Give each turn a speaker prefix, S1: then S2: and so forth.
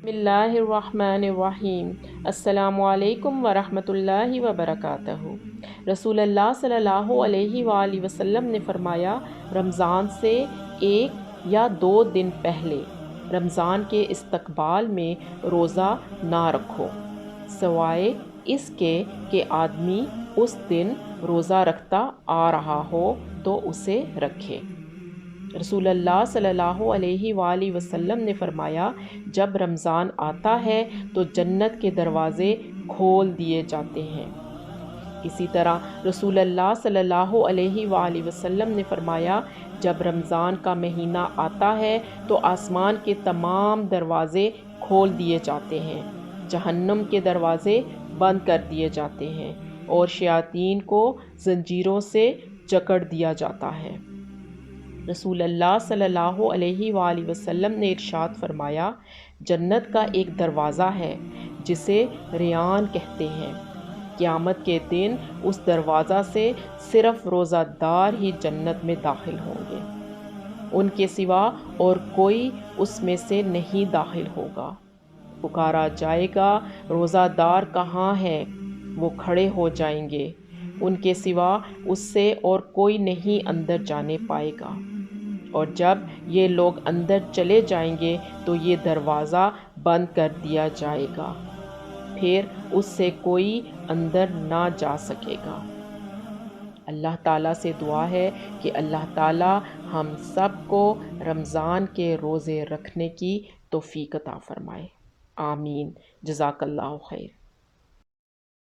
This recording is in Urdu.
S1: بسم اللہ الرحمن الرحیم۔ السلام علیکم ورحمۃ اللہ وبرکاتہ۔ رسول اللہ صلی اللہ علیہ وآلہ وسلم نے فرمایا، رمضان سے 1 یا 2 دن پہلے رمضان کے استقبال میں روزہ نہ رکھو، سوائے اس کے کہ آدمی اس دن روزہ رکھتا آ رہا ہو تو اسے رکھے۔ رسول اللہ صلی اللہ علیہ وآلہ وسلم نے فرمایا، جب رمضان آتا ہے تو جنت کے دروازے کھول دیے جاتے ہیں۔ اسی طرح رسول اللہ صلی اللہ علیہ وآلہ وسلم نے فرمایا، جب رمضان کا مہینہ آتا ہے تو آسمان کے تمام دروازے کھول دیے جاتے ہیں، جہنم کے دروازے بند کر دیے جاتے ہیں اور شیاطین کو زنجیروں سے جکڑ دیا جاتا ہے۔ رسول اللہ صلی اللہ علیہ وآلہ وسلم نے ارشاد فرمایا، جنت کا ایک دروازہ ہے جسے ریان کہتے ہیں، قیامت کے دن اس دروازہ سے صرف روزہ دار ہی جنت میں داخل ہوں گے، ان کے سوا اور کوئی اس میں سے نہیں داخل ہوگا۔ پکارا جائے گا، روزہ دار کہاں ہے؟ وہ کھڑے ہو جائیں گے، ان کے سوا اس سے اور کوئی نہیں اندر جانے پائے گا، اور جب یہ لوگ اندر چلے جائیں گے تو یہ دروازہ بند کر دیا جائے گا، پھر اس سے کوئی اندر نہ جا سکے گا۔ اللہ تعالیٰ سے دعا ہے کہ اللہ تعالیٰ ہم سب کو رمضان کے روزے رکھنے کی توفیق عطا فرمائے۔ آمین۔ جزاک اللہ خیر۔